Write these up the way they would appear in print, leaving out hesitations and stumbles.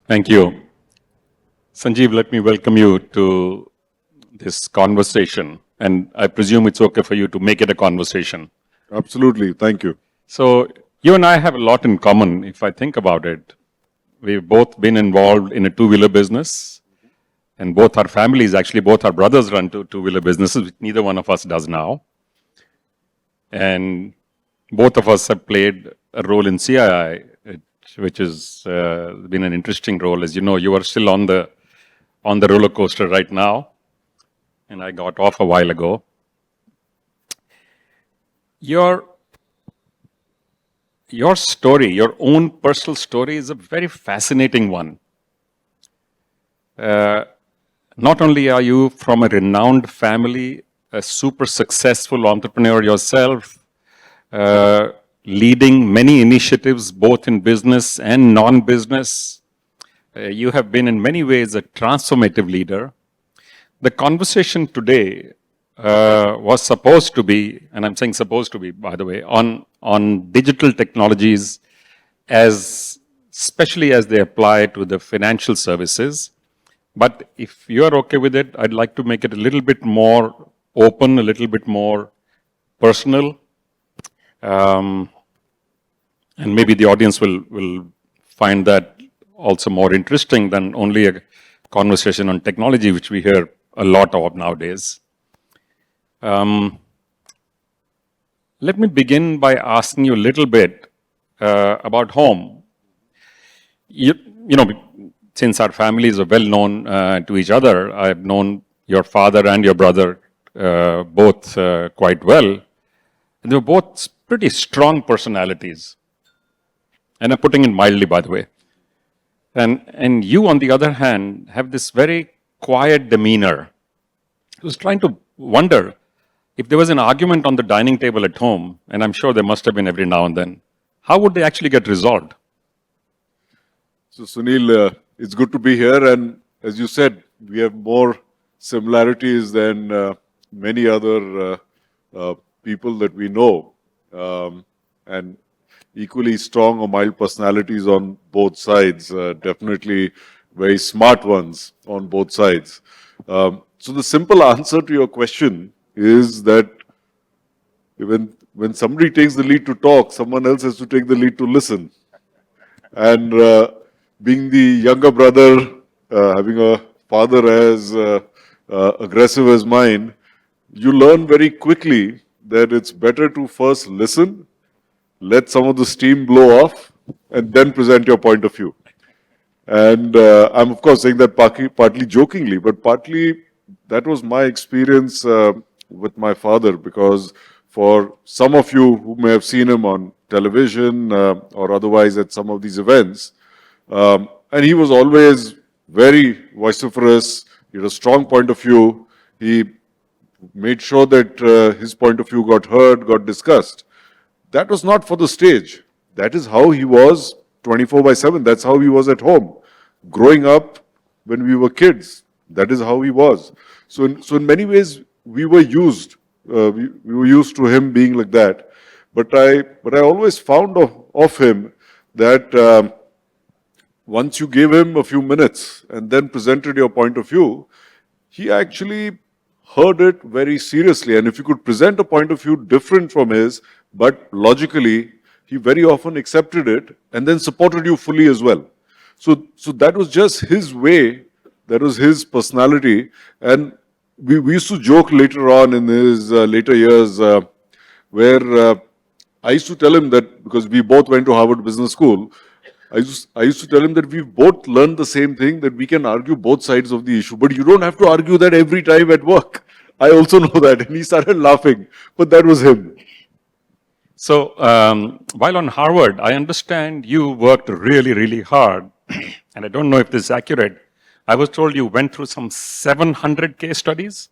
Thank you. Sanjeev, let me welcome you to this conversation. And I presume it's okay for you to make it a conversation. Absolutely. Thank you. So, you and I have a lot in common, if I think about it. We've both been involved in a two-wheeler business, and both our families, actually, both our brothers run two-wheeler businesses, which neither one of us does now. And both of us have played a role in CII, which has been an interesting role. As you know, you are still on the roller coaster right now, and I got off a while ago. Your story, your own personal story, is a very fascinating one. Not only are you from a renowned family, a super successful entrepreneur yourself, leading many initiatives both in business and non-business. You have been in many ways a transformative leader. The conversation today was supposed to be, and I'm saying supposed to be, by the way, on digital technologies, especially as they apply to the financial services. But if you're okay with it, I'd like to make it a little bit more open, a little bit more personal. And maybe the audience will find that also more interesting than only a conversation on technology, which we hear a lot of nowadays. Let me begin by asking you a little bit about home. You know, since our families are well known to each other, I've known your father and your brother both quite well. And they were both pretty strong personalities. And I'm putting it mildly, by the way. And you, on the other hand, have this very quiet demeanor. I was trying to wonder if there was an argument on the dining table at home, and I'm sure there must have been every now and then, how would they actually get resolved? So, Sunil, it's good to be here. And as you said, we have more similarities than many other people that we know. And equally strong or mild personalities on both sides, definitely very smart ones on both sides. So the simple answer to your question is that when somebody takes the lead to talk, someone else has to take the lead to listen. And being the younger brother, having a father as aggressive as mine, you learn very quickly that it's better to first listen, let some of the steam blow off, and then present your point of view. And I'm, of course, saying that partly jokingly, but partly that was my experience with my father, because for some of you who may have seen him on television or otherwise at some of these events, and he was always very vociferous, he had a strong point of view, he made sure that his point of view got heard, got discussed. That was not for the stage. That is how he was 24/7. That's how he was at home. Growing up when we were kids, that is how he was. So in many ways, we were used. We were used to him being like that. But I always found of him that once you gave him a few minutes and then presented your point of view, he actually heard it very seriously. And if you could present a point of view different from his, but logically, he very often accepted it and then supported you fully as well. So that was just his way, that was his personality. And we used to joke later on in his later years where I used to tell him that, because we both went to Harvard Business School, I used to tell him that we've both learned the same thing, that we can argue both sides of the issue, but you don't have to argue that every time at work. I also know that. And he started laughing, but that was him. So while on Harvard, I understand you worked really, really hard. And I don't know if this is accurate. I was told you went through some 700 case studies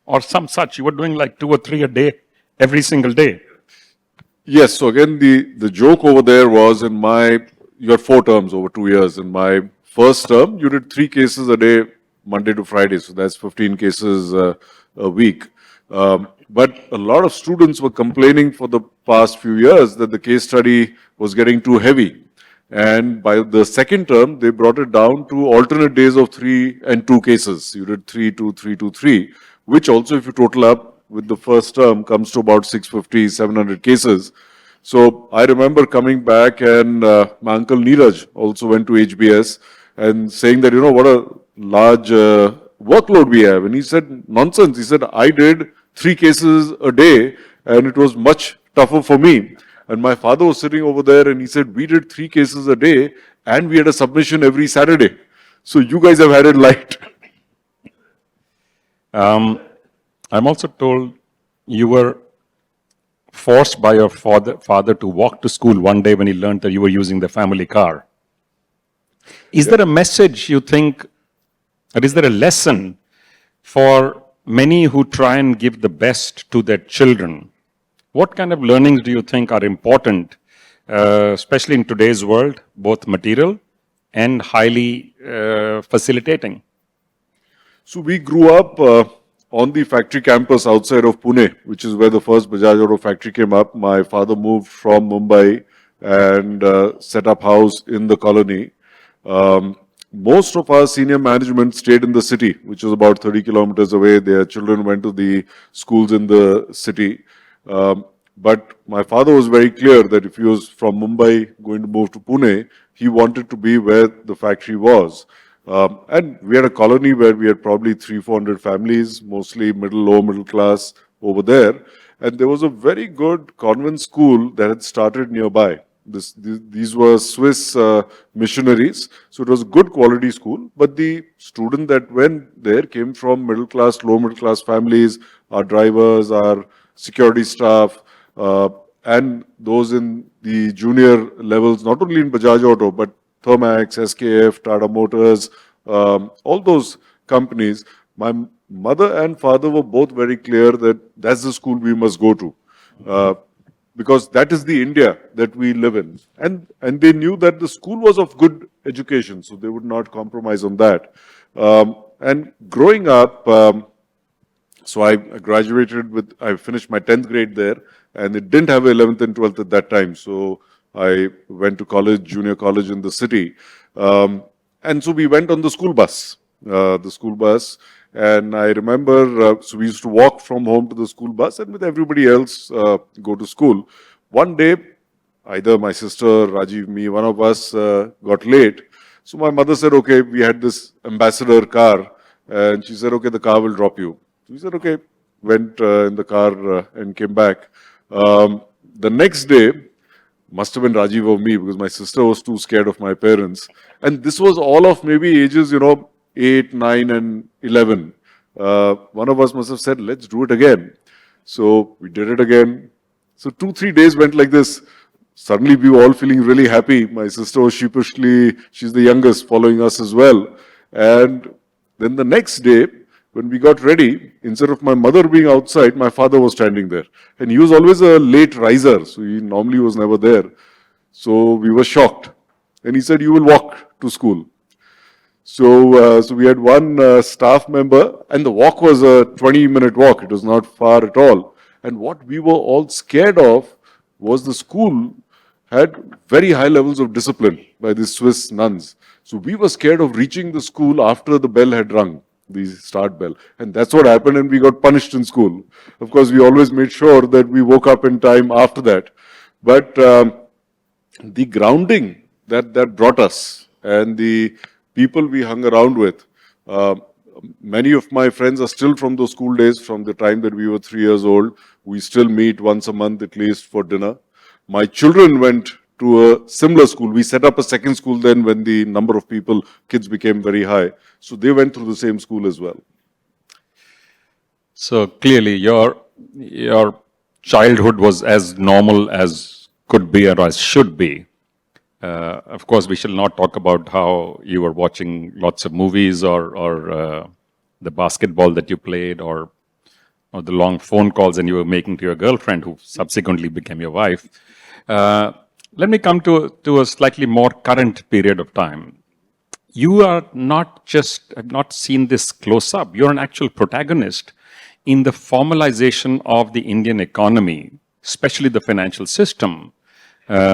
or some such. You were doing like 2 or 3 a day, every single day. Yes. So again, the joke over there was you had 4 terms over 2 years. In my first term, you did 3 cases a day, Monday to Friday. So that's 15 cases a week. But a lot of students were complaining for the past few years that the case study was getting too heavy. And by the second term, they brought it down to alternate days of 3 and 2 cases. You did 3, 2, 3, 2, 3, which also, if you total up with the first term, comes to about 650, 700 cases. So I remember coming back, and my uncle Neeraj also went to HBS and saying that, what a large workload we have. And he said, nonsense. He said, I did 3 cases a day, and it was much tougher for me. And my father was sitting over there, and he said, we did 3 cases a day, and we had a submission every Saturday. So you guys have had it light. I'm also told you were forced by your father to walk to school one day when he learned that you were using the family car. Is there a message you think, or is there a lesson for many who try and give the best to their children? What kind of learnings do you think are important, especially in today's world, both material and highly facilitating? So we grew up on the factory campus outside of Pune, which is where the first Bajaj Auto factory came up. My father moved from Mumbai and set up house in the colony. Most of our senior management stayed in the city, which is about 30 kilometers away. Their children went to the schools in the city. But my father was very clear that if he was from Mumbai going to move to Pune, he wanted to be where the factory was. And we had a colony where we had probably 300-400 families, mostly low middle class over there. And there was a very good convent school that had started nearby. These were Swiss missionaries, so it was a good quality school. But the student that went there came from middle class, low middle class families, our drivers, our security staff, and those in the junior levels, not only in Bajaj Auto, but Thermax, SKF, Tata Motors, all those companies. My mother and father were both very clear that that's the school we must go to. Because that is the India that we live in. And they knew that the school was of good education, so they would not compromise on that. And growing up, so I graduated I finished my 10th grade there, and it didn't have 11th and 12th at that time. So I went to college, junior college in the city. And so we went on the school bus. And I remember, so we used to walk from home to the school bus and with everybody else go to school. One day, either my sister, Rajiv, me, one of us got late. So my mother said, okay, we had this ambassador car. And she said, okay, the car will drop you. So we said, okay, went in the car and came back. The next day, must have been Rajiv or me, because my sister was too scared of my parents. And this was all of maybe ages, 8, 9, and 11. One of us must have said, let's do it again. So we did it again. So 2-3 days went like this. Suddenly we were all feeling really happy. My sister was sheepishly, she's the youngest, following us as well. And then the next day, when we got ready, instead of my mother being outside, my father was standing there. And he was always a late riser, so he normally was never there. So we were shocked. And he said, you will walk to school. So we had one staff member, and the walk was a 20-minute walk. It was not far at all. And what we were all scared of was the school had very high levels of discipline by the Swiss nuns. So we were scared of reaching the school after the bell had rung, the start bell. And that's what happened, and we got punished in school. Of course, we always made sure that we woke up in time after that. But the grounding that brought us, and the people we hung around with, many of my friends are still from those school days, from the time that we were 3 years old. We still meet once a month at least for dinner. My children went to a similar school. We set up a second school then when the number of kids became very high. So they went through the same school as well. So clearly your childhood was as normal as could be or as should be. Of course, we shall not talk about how you were watching lots of movies or the basketball that you played or the long phone calls and you were making to your girlfriend who subsequently became your wife. Let me come to a slightly more current period of time. You are have not seen this close up. You're an actual protagonist in the formalization of the Indian economy, especially the financial system.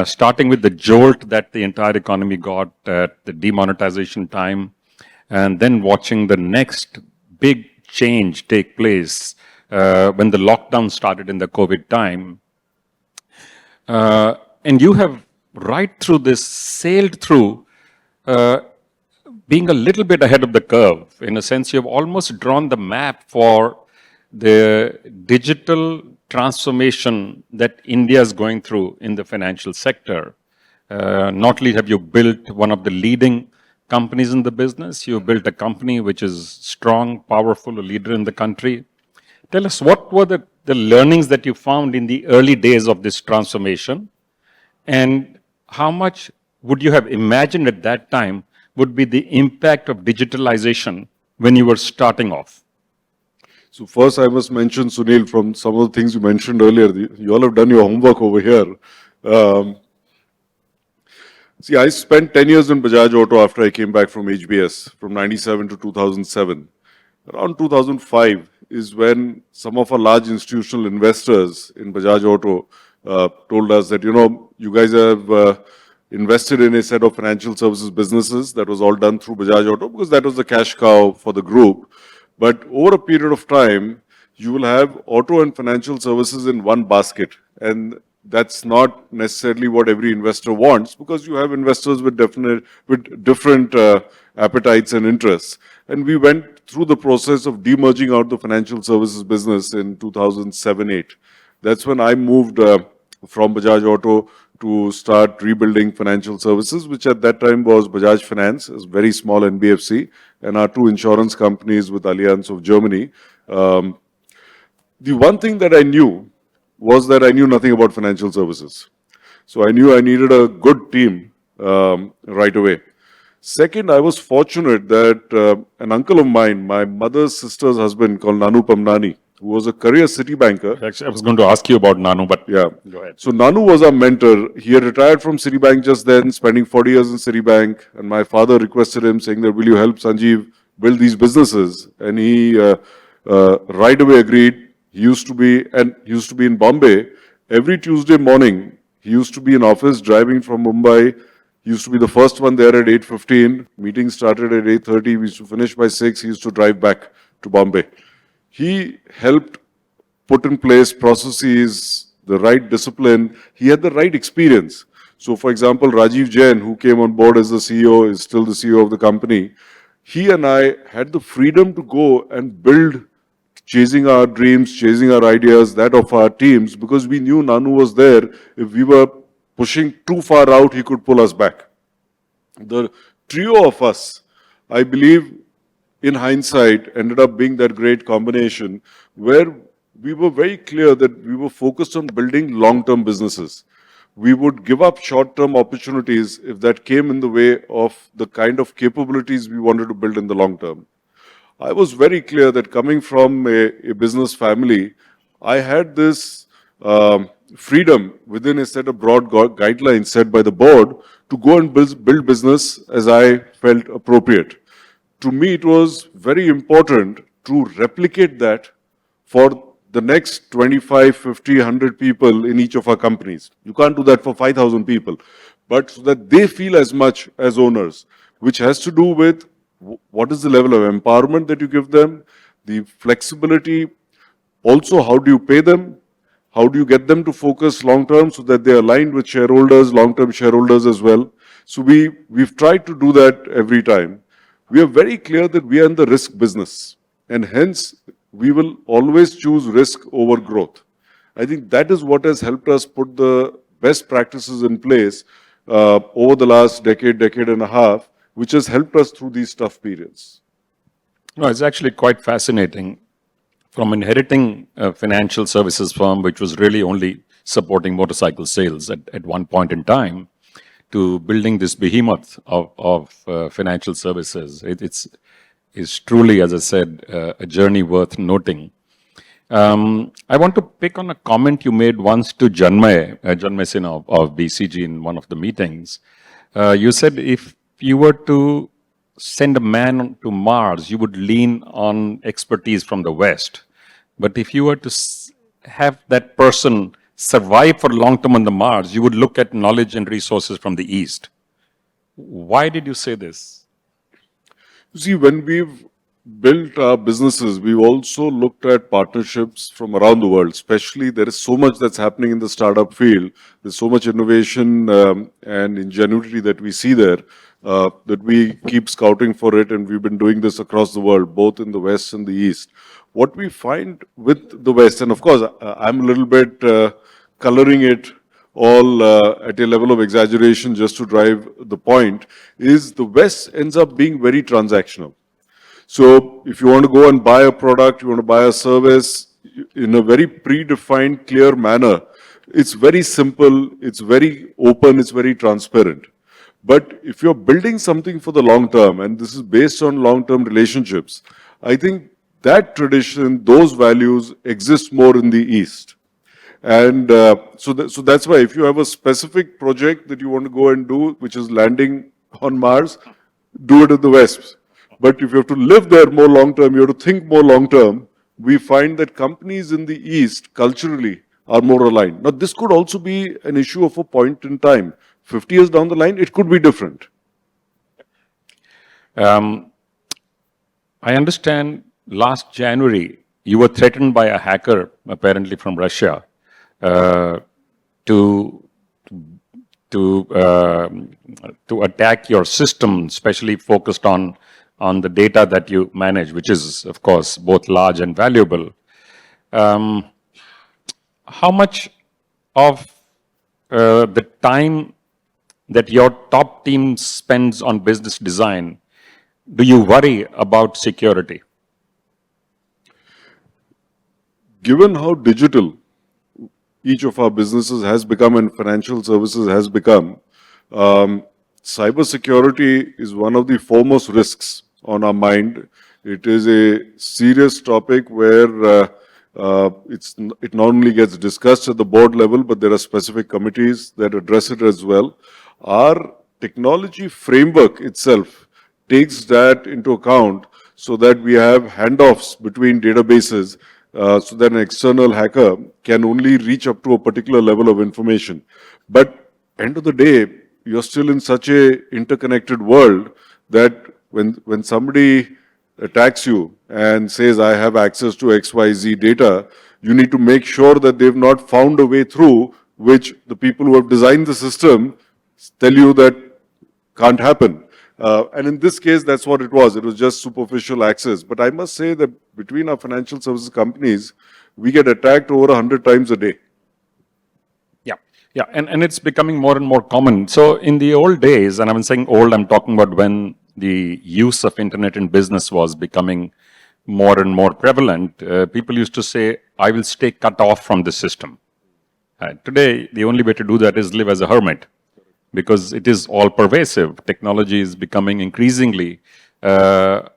starting with the jolt that the entire economy got at the demonetization time, and then watching the next big change take place when the lockdown started in the COVID time. And you have right through this sailed through uh, being a little bit ahead of the curve. In a sense, you have almost drawn the map for the digital transformation that India is going through in the financial sector. Not only have you built one of the leading companies in the business, you built a company which is strong, powerful, a leader in the country. Tell us, what were the learnings that you found in the early days of this transformation? And how much would you have imagined at that time would be the impact of digitalization when you were starting off? So first I must mention, Sunil, from some of the things you mentioned earlier, you all have done your homework over here. See, I spent 10 years in Bajaj Auto after I came back from HBS, from 97 to 2007. Around 2005 is when some of our large institutional investors in Bajaj Auto told us that, you guys have invested in a set of financial services businesses. That was all done through Bajaj Auto because that was the cash cow for the group. But over a period of time, you will have auto and financial services in one basket. And that's not necessarily what every investor wants, because you have investors with different appetites and interests. And we went through the process of demerging out the financial services business in 2007-8. That's when I moved from Bajaj Auto to start rebuilding financial services, which at that time was Bajaj Finance, a very small NBFC, and our two insurance companies with Allianz of Germany. The one thing that I knew was that I knew nothing about financial services. So I knew I needed a good team right away. Second, I was fortunate that an uncle of mine, my mother's sister's husband, called Nanu Pamnani, who was a career city banker. Actually, I was going to ask you about Nanu, but yeah, go ahead. So Nanu was our mentor. He had retired from Citibank just then, spending 40 years in Citibank. And my father requested him, saying that, will you help Sanjiv build these businesses? And he right away agreed. He used to be in Bombay. Every Tuesday morning, he used to be in office driving from Mumbai. He used to be the first one there at 8:15. Meeting started at 8:30. We used to finish by 6. He used to drive back to Bombay. He helped put in place processes, the right discipline. He had the right experience. So, for example, Rajiv Jain, who came on board as the CEO, is still the CEO of the company. He and I had the freedom to go and build, chasing our dreams, chasing our ideas, that of our teams, because we knew Nanu was there. If we were pushing too far out, he could pull us back. The trio of us, I believe, in hindsight, ended up being that great combination where we were very clear that we were focused on building long-term businesses. We would give up short-term opportunities if that came in the way of the kind of capabilities we wanted to build in the long term. I was very clear that coming from a business family, I had this freedom within a set of broad guidelines set by the board to go and build business as I felt appropriate. To me, it was very important to replicate that for the next 25, 50, 100 people in each of our companies. You can't do that for 5,000 people, but so that they feel as much as owners, which has to do with what is the level of empowerment that you give them, the flexibility, also how do you pay them, how do you get them to focus long-term so that they're aligned with shareholders, long-term shareholders as well. So we've tried to do that every time. We are very clear that we are in the risk business, and hence we will always choose risk over growth. I think that is what has helped us put the best practices in place over the last decade and a half, which has helped us through these tough periods. No, it's actually quite fascinating. From inheriting a financial services firm, which was really only supporting motorcycle sales at one point in time, to building this behemoth of financial services. It's truly, as I said, a journey worth noting. I want to pick on a comment you made once to Janmay Sin of BCG in one of the meetings. You said if you were to send a man to Mars, you would lean on expertise from the West. But if you were to have that person survive for long term on the Mars, you would look at knowledge and resources from the East. Why did you say this? You see, when we've built our businesses, we've also looked at partnerships from around the world. Especially, there is so much that's happening in the startup field. There's so much innovation and ingenuity that we see there that we keep scouting for it, and we've been doing this across the world, both in the West and the East. What we find with the West, and of course, I'm a little bit coloring it all at a level of exaggeration just to drive the point, is the West ends up being very transactional. So if you want to go and buy a product, you want to buy a service in a very predefined, clear manner, it's very simple, it's very open, it's very transparent. But if you're building something for the long term, and this is based on long-term relationships, I think that tradition, those values exist more in the East. And so that's why if you have a specific project that you want to go and do, which is landing on Mars, do it in the West. But if you have to live there more long term, you have to think more long term, we find that companies in the East culturally are more aligned. Now, this could also be an issue of a point in time. 50 years down the line, it could be different. I understand last January you were threatened by a hacker, apparently from Russia, to attack your system, especially focused on the data that you manage, which is, of course, both large and valuable. How much of the time that your top team spends on business design do you worry about security? Given how digital each of our businesses has become and financial services has become, cybersecurity is one of the foremost risks on our mind. It is a serious topic where it not only gets discussed at the board level, but there are specific committees that address it as well. Our technology framework itself takes that into account so that we have handoffs between databases so that an external hacker can only reach up to a particular level of information. But end of the day, you're still in such a interconnected world that when somebody attacks you and says, I have access to XYZ data, you need to make sure that they've not found a way through which the people who have designed the system tell you that can't happen. And in this case, that's what it was. It was just superficial access. But I must say that between our financial services companies, we get attacked over 100 times a day. Yeah, and it's becoming more and more common. So in the old days, and I'm saying old, I'm talking about when the use of internet in business was becoming more and more prevalent, people used to say, I will stay cut off from the system. Today, the only way to do that is live as a hermit, because it is all pervasive. Technology is becoming increasingly a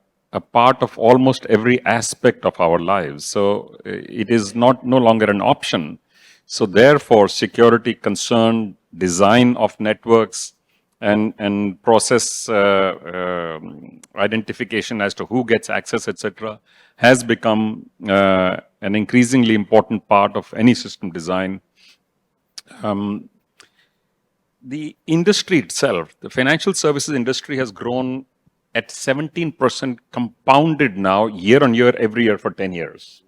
part of almost every aspect of our lives. So it is no longer an option. So therefore, security concern, design of networks, and process identification as to who gets access, etc., has become an increasingly important part of any system design. The industry itself, the financial services industry, has grown at 17% compounded now, year on year, every year for 10 years.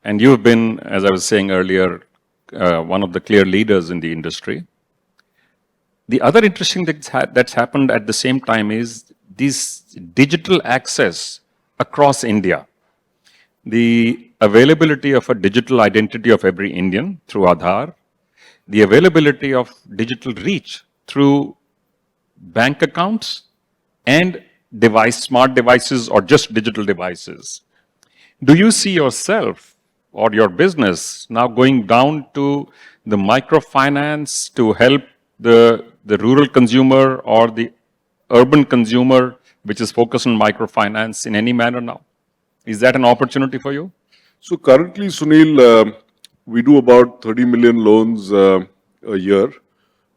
And you've been, as I was saying earlier, one of the clear leaders in the industry. The other interesting thing that's happened at the same time is this digital access across India. The availability of a digital identity of every Indian through Aadhaar, the availability of digital reach through bank accounts and smart devices or just digital devices. Do you see yourself or your business now going down to the microfinance to help the rural consumer or the urban consumer, which is focused on microfinance in any manner now? Is that an opportunity for you? So currently, Sunil, we do about 30 million loans a year.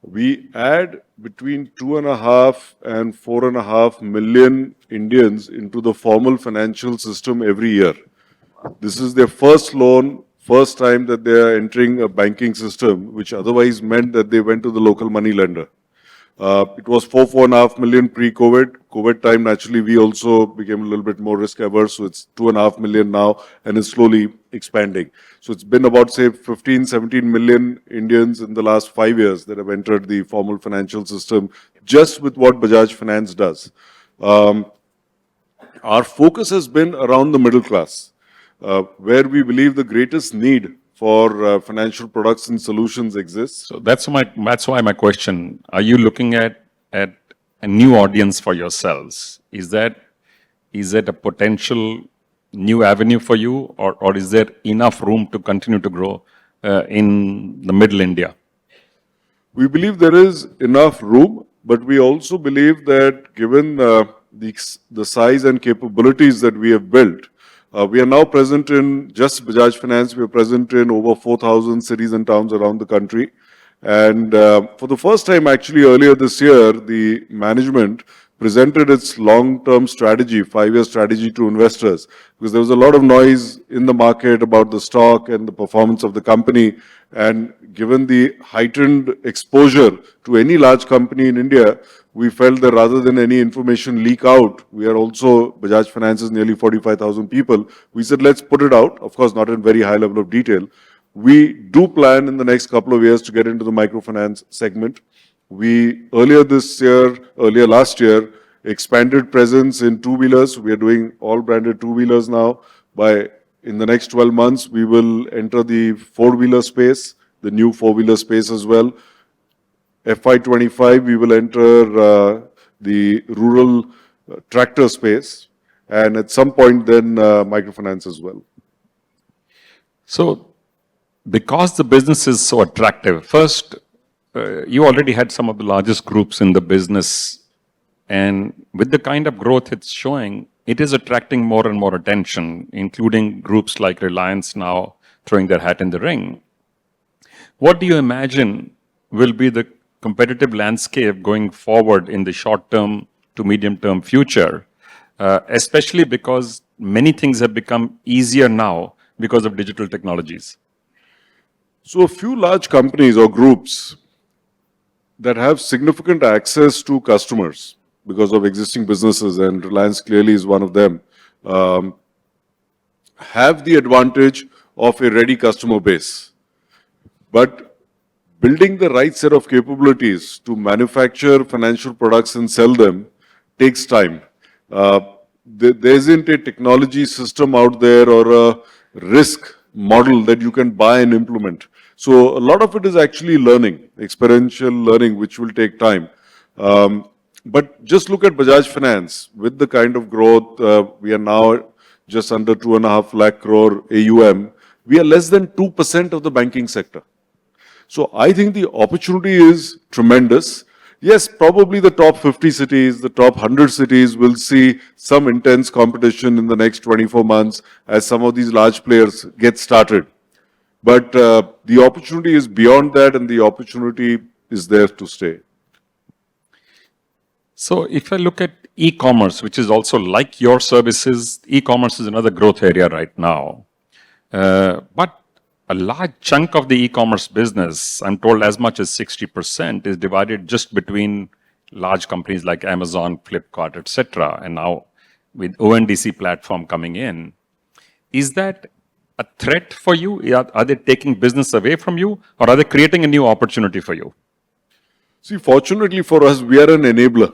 We add between 2.5 and 4.5 million Indians into the formal financial system every year. This is their first loan, first time that they are entering a banking system, which otherwise meant that they went to the local money lender. It was 4.5 million pre-COVID. COVID time, naturally, we also became a little bit more risk averse. So it's 2.5 million now and is slowly expanding. So it's been about, say, 15, 17 million Indians in the last 5 years that have entered the formal financial system just with what Bajaj Finance does. Our focus has been around the middle class, where we believe the greatest need for financial products and solutions exists. So that's why my question: are you looking at a new audience for yourselves? Is that a potential new avenue for you, or is there enough room to continue to grow in the middle India? We believe there is enough room, but we also believe that given the size and capabilities that we have built, we are now present in just Bajaj Finance. We are present in over 4,000 cities and towns around the country. And for the first time, actually, earlier this year, the management presented its long-term strategy, 5-year strategy to investors, because there was a lot of noise in the market about the stock and the performance of the company. And given the heightened exposure to any large company in India, we felt that rather than any information leak out, we are also, Bajaj Finance is nearly 45,000 people. We said, let's put it out, of course, not in very high level of detail. We do plan in the next couple of years to get into the microfinance segment. We, earlier last year, expanded presence in two-wheelers. We are doing all branded two-wheelers now. In the next 12 months, we will enter the four-wheeler space, the new four-wheeler space as well. FY25, we will enter the rural tractor space, and at some point then microfinance as well. So, because the business is so attractive, first, you already had some of the largest groups in the business, and with the kind of growth it's showing, it is attracting more and more attention, including groups like Reliance now throwing their hat in the ring. What do you imagine will be the competitive landscape going forward in the short term to medium term future, especially because many things have become easier now because of digital technologies? So a few large companies or groups that have significant access to customers because of existing businesses, and Reliance clearly is one of them, have the advantage of a ready customer base. But building the right set of capabilities to manufacture financial products and sell them takes time. There isn't a technology system out there or a risk model that you can buy and implement. So a lot of it is actually learning, experiential learning, which will take time. But just look at Bajaj Finance. With the kind of growth, we are now just under 2.5 lakh crore AUM. We are less than 2% of the banking sector. So I think the opportunity is tremendous. Yes, probably the top 50 cities, the top 100 cities will see some intense competition in the next 24 months as some of these large players get started. But the opportunity is beyond that, and the opportunity is there to stay. So if I look at e-commerce, which is also like your services, e-commerce is another growth area right now. But a large chunk of the e-commerce business, I'm told as much as 60%, is divided just between large companies like Amazon, Flipkart, etc. And now with ONDC platform coming in, is that a threat for you? Are they taking business away from you, or are they creating a new opportunity for you? See, fortunately for us, we are an enabler.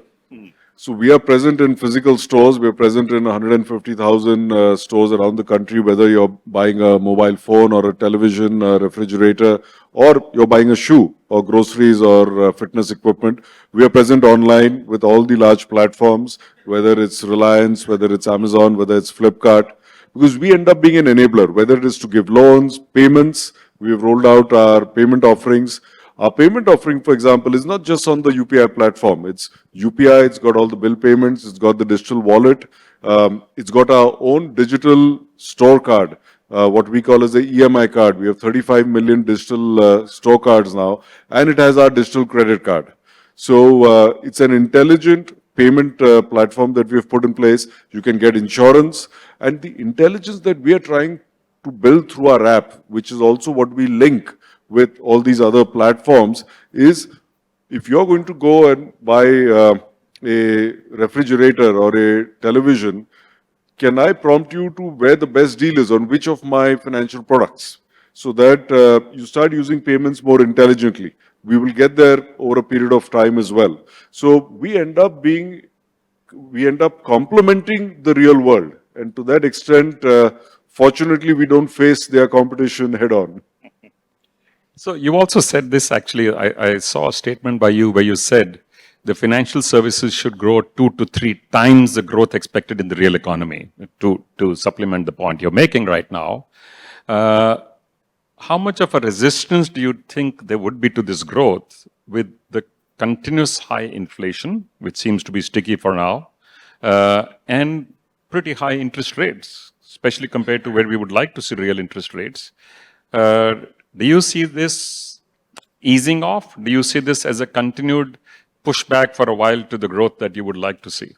So we are present in physical stores. We are present in 150,000 stores around the country, whether you're buying a mobile phone or a television, a refrigerator, or you're buying a shoe or groceries or fitness equipment. We are present online with all the large platforms, whether it's Reliance, whether it's Amazon, whether it's Flipkart, because we end up being an enabler, whether it is to give loans, payments. We have rolled out our payment offerings. Our payment offering, for example, is not just on the UPI platform. It's UPI, it's got all the bill payments, it's got the digital wallet, it's got our own digital store card, what we call as the EMI card. We have 35 million digital store cards now, and it has our digital credit card. So it's an intelligent payment platform that we have put in place. You can get insurance, and the intelligence that we are trying to build through our app, which is also what we link with all these other platforms, is if you're going to go and buy a refrigerator or a television, can I prompt you to where the best deal is on which of my financial products, so that you start using payments more intelligently. We will get there over a period of time as well. So we end up complementing the real world. And to that extent, fortunately, we don't face their competition head on. So you also said this, actually, I saw a statement by you where you said the financial services should grow 2 to 3 times the growth expected in the real economy, to supplement the point you're making right now. How much of a resistance do you think there would be to this growth with the continuous high inflation, which seems to be sticky for now, and pretty high interest rates, especially compared to where we would like to see real interest rates? Do you see this easing off? Do you see this as a continued pushback for a while to the growth that you would like to see?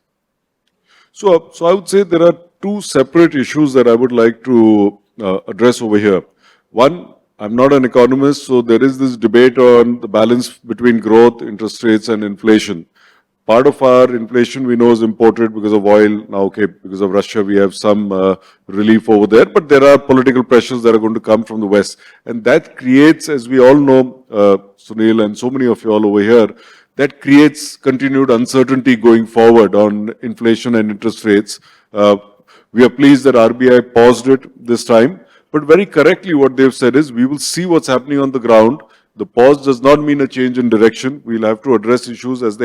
So I would say there are two separate issues that I would like to address over here. One, I'm not an economist, so there is this debate on the balance between growth, interest rates, and inflation. Part of our inflation we know is imported because of oil. Now, okay, because of Russia, we have some relief over there, but there are political pressures that are going to come from the West. And that creates, as we all know, Sunil and so many of you all over here, that creates continued uncertainty going forward on inflation and interest rates. We are pleased that RBI paused it this time, but very correctly what they've said is we will see what's happening on the ground. The pause does not mean a change in direction. We'll have to address issues as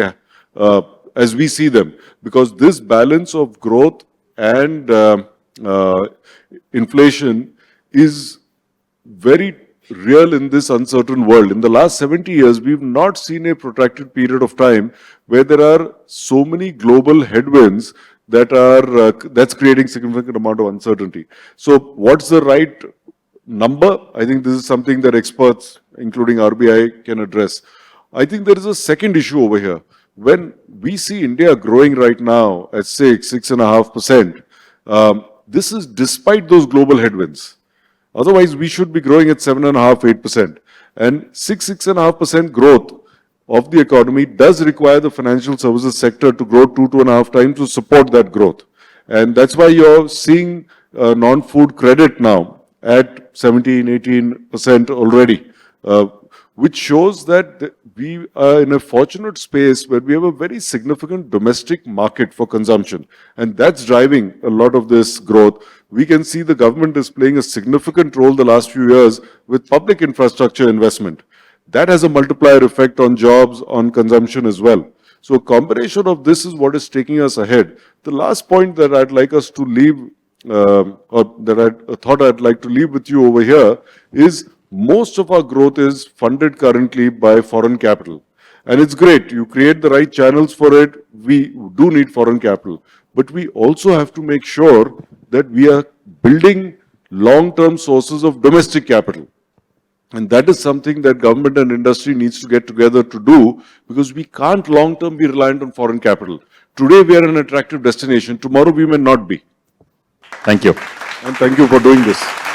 we see them, because this balance of growth and inflation is very real in this uncertain world. In the last 70 years, we've not seen a protracted period of time where there are so many global headwinds that's creating significant amount of uncertainty. So what's the right number? I think this is something that experts, including RBI, can address. I think there is a second issue over here. When we see India growing right now at 6.5%, this is despite those global headwinds. Otherwise, we should be growing at 7.5%, 8%. And 6.5% growth of the economy does require the financial services sector to grow 2.5 times to support that growth. And that's why you're seeing non-food credit now at 17, 18% already, which shows that we are in a fortunate space where we have a very significant domestic market for consumption. And that's driving a lot of this growth. We can see the government is playing a significant role the last few years with public infrastructure investment. That has a multiplier effect on jobs, on consumption as well. So a combination of this is what is taking us ahead. The last point that I'd like us to leave, or that I thought I'd like to leave with you over here is most of our growth is funded currently by foreign capital. And it's great. You create the right channels for it. We do need foreign capital. But we also have to make sure that we are building long-term sources of domestic capital. And that is something that government and industry needs to get together to do, because we can't long-term be reliant on foreign capital. Today we are an attractive destination. Tomorrow we may not be. Thank you. And thank you for doing this.